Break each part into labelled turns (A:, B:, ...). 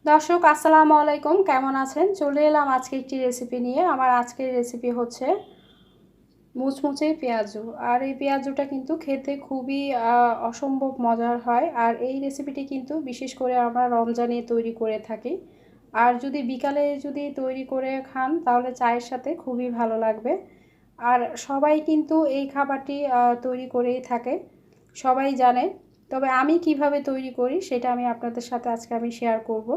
A: দর্শক আসসালামু আলাইকুম, কেমন আছেন? চলে এলাম আজকে একটি রেসিপি নিয়ে। আমার আজকের রেসিপি হচ্ছে মুচমুচে পেঁয়াজু। আর এই পেঁয়াজুটা কিন্তু খেতে খুবই অসম্ভব মজার হয়। আর এই রেসিপিটি কিন্তু বিশেষ করে আমরা রমজানে তৈরি করে থাকি। আর যদি বিকালে তৈরি করে খান তাহলে চায়ের সাথে খুবই ভালো লাগবে। আর সবাই কিন্তু এই খাবারটি তৈরি করেই থাকে, সবাই জানে। তবে আমি কিভাবে তৈরি করি সেটা আমি আপনাদের সাথে আজকে শেয়ার করব।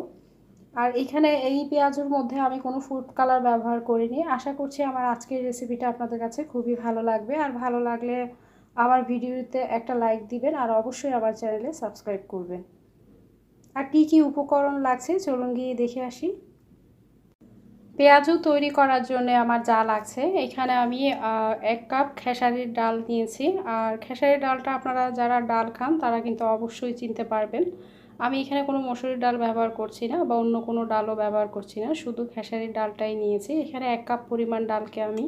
A: আর এখানে এই পেঁয়াজের মধ্যে আমি কোনো ফুড কালার ব্যবহার করিনি। আশা করছি আমার আজকের রেসিপিটা আপনাদের কাছে খুবই ভালো লাগবে। আর ভালো লাগলে আমার ভিডিওতে একটা লাইক দিবেন আর অবশ্যই আমার চ্যানেলে সাবস্ক্রাইব করবেন। আর কী কী উপকরণ লাগছে চলুন গিয়ে দেখে আসি। পেঁয়াজু তৈরি করার জন্য আমার যা লাগছে, এখানে আমি 1 কাপ খেসারির ডাল নিয়েছি। আর খেসারির ডালটা আপনারা যারা ডাল খান তারা কিন্তু অবশ্যই চিনতে পারবেন। আমি এখানে কোনো মসুরির ডাল ব্যবহার করছি না বা অন্য কোনো ডালও ব্যবহার করছি না, শুধু খেসারির ডালটাই নিয়েছি। এখানে 1 কাপ পরিমাণ ডালকে আমি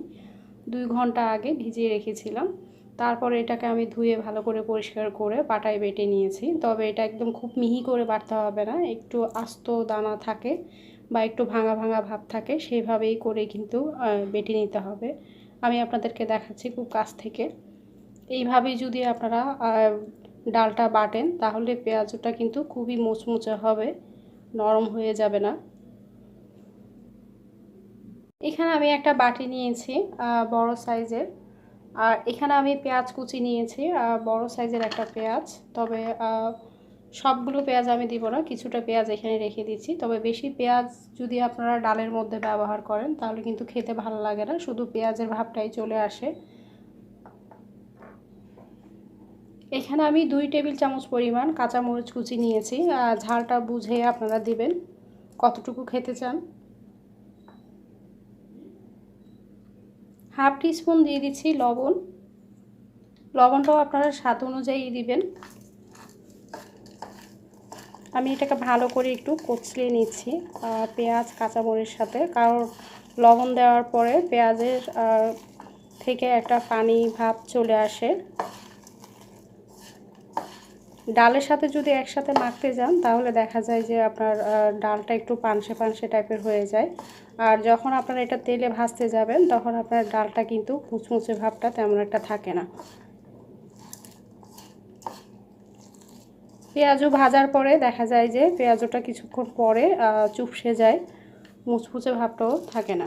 A: 2 ঘন্টা আগে ভিজিয়ে রেখেছিলাম। তারপরে এটাকে আমি ধুয়ে ভালো করে পরিষ্কার করে পাটায় বেটে নিয়েছি। তবে এটা একদম খুব মিহি করে বাটতে হবে না, একটু আস্ত দানা থাকে বা একটু ভাঙা ভাঙা ভাব থাকে সেইভাবেই করে কিন্তু বেটে নিতে হবে। আমি আপনাদেরকে দেখাচ্ছি খুব কাছ থেকে। এইভাবেই যদি আপনারা ডালটা বাটেন তাহলে পেঁয়াজটা কিন্তু খুবই মুচমুচে হবে, নরম হয়ে যাবে না। এখানে আমি একটা বাটি নিয়েছি বড় সাইজের। আর এখানে আমি পেঁয়াজ কুচি নিয়েছি, বড় সাইজের একটা পেঁয়াজ। তবে সবগুলো পেঁয়াজ আমি দিব না, কিছুটা পেঁয়াজ এখানে রেখে দিচ্ছি। তবে বেশি পেঁয়াজ যদি আপনারা ডালের মধ্যে ব্যবহার করেন তাহলে কিন্তু খেতে ভালো লাগে না, শুধু পেঁয়াজের ভাবটাই চলে আসে। এখানে আমি 2 টেবিল চামচ পরিমাণ কাঁচামরিচ কুচি নিয়েছি। ঝালটা বুঝে আপনারা দিবেন কতটুকু খেতে চান। হাফ টিস্পুন দিয়ে দিচ্ছি লবণ। লবণটাও আপনারা স্বাদ অনুযায়ী দিবেন। আমি এটাকে ভালো করে একটু কচলিয়ে নিচ্ছি পেঁয়াজ কাঁচামরিচের সাথে, কারণ লবণ দেওয়ার পরে পেঁয়াজের থেকে একটা পানি ভাব চলে আসে। ডালের সাথে যদি একসাথে মাখতে যান তাহলে দেখা যায় যে আপনার ডালটা একটু পানসে পানসে টাইপের হয়ে যায়। আর যখন আপনারা এটা তেলে ভাজতে যাবেন তখন আপনার ডালটা কিন্তু মুচমুচে ভাবটা তেমন একটা থাকে না। পেঁয়াজু ভাজার পরে দেখা যায় যে পেঁয়াজটা কিছুক্ষণ পরে চুপসে যায়, মুচমুচে ভাবটাও থাকে না।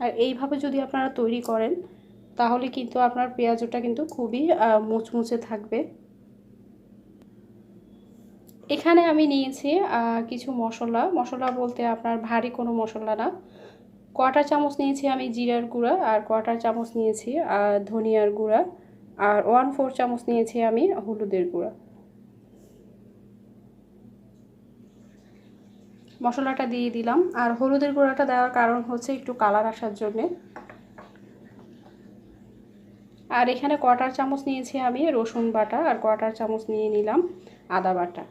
A: আর এইভাবে যদি আপনারা তৈরি করেন তাহলে কিন্তু আপনার পেঁয়াজুটা কিন্তু খুবই মুচমুচে থাকবে। এখানে আমি নিয়েছি কিছু মশলা বলতে আপনার ভারী কোনো মশলা না। 1/4 চামচ নিয়েছি আমি জিরার গুঁড়া, আর 1/4 চামচ নিয়েছি ধনিয়ার গুঁড়া, আর 1/4 চামচ নিয়েছি আমি হলুদের গুঁড়া। মশলাটা দিয়ে দিলাম। আর হলুদের গুঁড়াটা দেওয়ার কারণ হচ্ছে একটু কালার আসার জন্যে। আর এখানে 1/4 চামচ নিয়েছি আমি রসুন বাটা, আর 1/4 চামচ নিয়ে নিলাম আদা বাটা।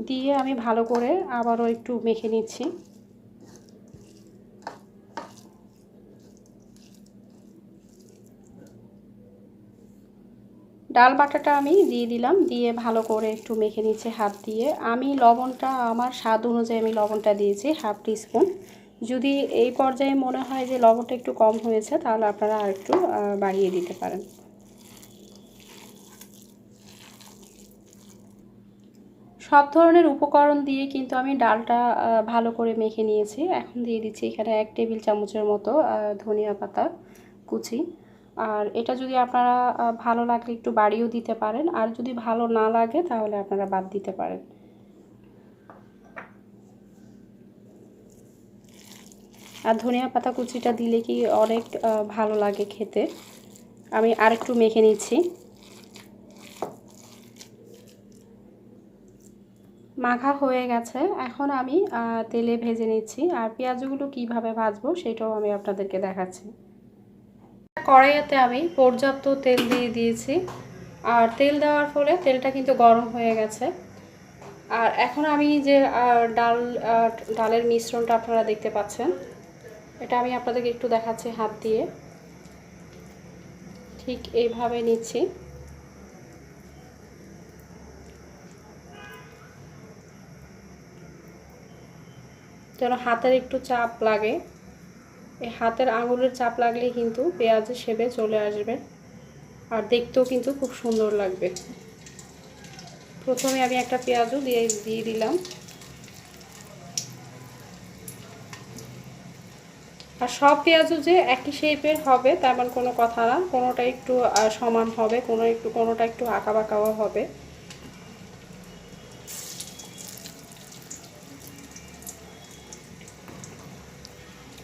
A: দিয়ে আমি ভালো করে আবারও একটু মেখে নিচ্ছি। ডাল বাটাটা আমি দিয়ে দিলাম, দিয়ে ভালো করে একটু মেখে নিচ্ছি হাত দিয়ে। আমি লবণটা আমার স্বাদ অনুযায়ী আমি লবণটা দিয়েছি হাফ টিস্পুন। যদি এই পর্যায়ে মনে হয় যে লবণটা একটু কম হয়েছে তাহলে আপনারা আর একটু বাড়িয়ে দিতে পারেন। সব ধরনের উপকরণ দিয়ে কিন্তু আমি ডালটা ভালো করে মেখে নিয়েছি। এখন দিয়ে দিচ্ছি এখানে 1 টেবিল চামচের মতো ধনিয়া পাতা কুচি। আর এটা যদি আপনারা ভালো লাগলে একটু বাড়িয়েও দিতে পারেন, আর যদি ভালো না লাগে তাহলে আপনারা বাদ দিতে পারেন। আর ধনিয়া পাতা কুচিটা দিলে কি অনেক ভালো লাগে খেতে। আমি আরেকটু মেখে নিচ্ছি। মাখা হয়ে গেছে, এখন আমি তেলে ভেজে নিচ্ছি। আর পেঁয়াজগুলো কিভাবে ভাজবো সেটাও আমি আপনাদেরকে দেখাচ্ছি। কড়াইতে আমি পর্যাপ্ত তেল দিয়ে দিয়েছি। আর তেল দেওয়ার ফলে তেলটা কিন্তু গরম হয়ে গেছে। আর এখন আমি যে ডালের মিশ্রণটা আপনারা দেখতে পাচ্ছেন, এটা আমি আপনাদেরকে একটু দেখাচ্ছি হাত দিয়ে। ঠিক এইভাবে নিচ্ছি। যেন হাতের একটু চাপ লাগে, এই হাতের আঙুলের চাপ লাগলেই কিন্তু পেঁয়াজের শেপে চলে আসবে আর দেখতেও কিন্তু খুব সুন্দর লাগবে। প্রথমে আমি একটা পেঁয়াজও দিয়ে দিলাম। আর সব পেঁয়াজও যে একই শেপের হবে তেমন কোনো কথা না, কোনোটা একটু সমান হবে, কোনোটা একটু আঁকা বাঁকাও হবে।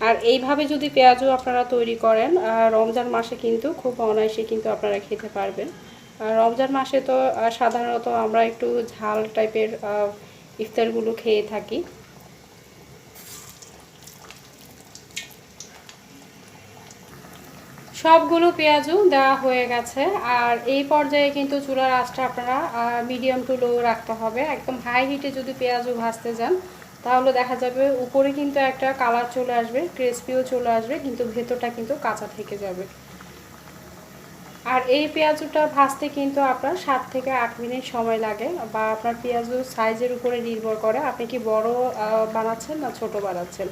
A: আর এইভাবে যদি পেঁয়াজও আপনারা তৈরি করেন রমজান মাসে কিন্তু খুব অনায়াসে কিন্তু আপনারা খেতে পারবেন। আর রমজান মাসে তো সাধারণত আমরা একটু ঝাল টাইপের ইফতারগুলো খেয়ে থাকি। সবগুলো পেঁয়াজও দেওয়া হয়ে গেছে। আর এই পর্যায়ে কিন্তু চুলার আঁচটা আপনারা মিডিয়াম টু লো রাখতে হবে। একদম হাই হিটে যদি পেঁয়াজও ভাজতে যান তাহলে দেখা যাবে উপরে কিন্তু একটা কালার চলে আসবে, ক্রিসপিও চলে আসবে, কিন্তু ভেতরটা কিন্তু কাঁচা থেকে যাবে। আর এই পেঁয়াজটা ভাজতে কিন্তু আপনার 7 থেকে 8 মিনিট সময় লাগে, বা আপনার পেঁয়াজের সাইজের উপরে নির্ভর করে আপনি কি বড় বানাচ্ছেন না ছোট বানাচ্ছেন।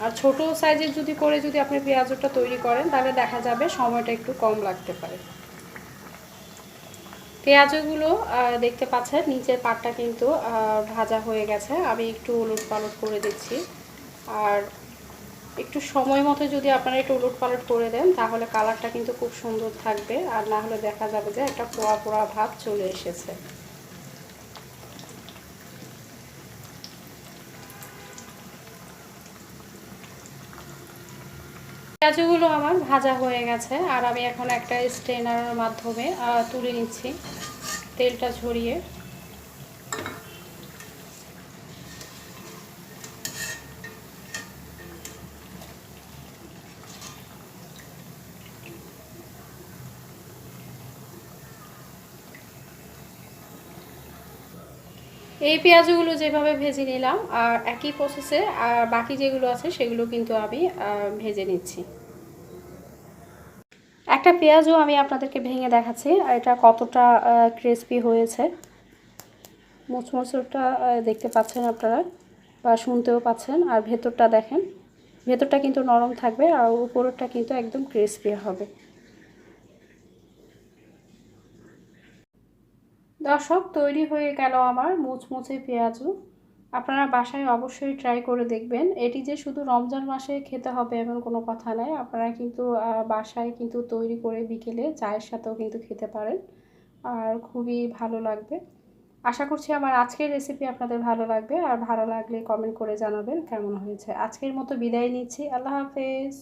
A: আর ছোট সাইজের যদি আপনি পেঁয়াজটা তৈরি করেন তাহলে দেখা যাবে সময়টা একটু কম লাগতে পারে। পেঁয়াজগুলো দেখতে পাচ্ছেন নিচের পাটটা কিন্তু ভাজা হয়ে গেছে। আমি একটু উলটপালট করে দিচ্ছি। আর একটু সময় মতো যদি আপনারা একটু উলটপালট করে দেন তাহলে কালারটা কিন্তু খুব সুন্দর থাকবে, আর না হলে দেখা যাবে যে একটা পোড়া পোড়া ভাব চলে এসেছে। পেঁয়াজগুলো আমার ভাজা হয়ে গেছে আর আমি এখন একটা স্ট্রেনারের মাধ্যমে তুলে নিচ্ছি তেলটা ঝরিয়ে। এই পেঁয়াজগুলো যেভাবে ভেজে নিলাম আর একই প্রসেসে আর বাকি যেগুলো আছে সেগুলো কিন্তু আমি ভেজে নিচ্ছি। একটা পেঁয়াজও আমি আপনাদেরকে ভেঙে দেখাচ্ছি আর এটা কতটা ক্রিসপি হয়েছে। মুচমুচটা দেখতে পাচ্ছেন আপনারা বা শুনতেও পাচ্ছেন। আর ভেতরটা দেখেন, ভেতরটা কিন্তু নরম থাকবে আর উপরটা কিন্তু একদম ক্রিসপি হবে। দর্শক, তৈরি হয়ে গেল আমার মুচমুচে পেঁয়াজু। আপনারা বাসায় অবশ্যই ট্রাই করে দেখবেন। এটি যে শুধু রমজান মাসে খেতে হবে এমন কোনো কথা নয়, আপনারা কিন্তু বাসায় কিন্তু তৈরি করে বিকেলে চায়ের সাথেও কিন্তু খেতে পারেন আর খুবই ভালো লাগবে। আশা করছি আমার আজকের রেসিপি আপনাদের ভালো লাগবে, আর ভালো লাগলে কমেন্ট করে জানাবেন কেমন হয়েছে। আজকের মতো বিদায় নিচ্ছি, আল্লাহ হাফেজ।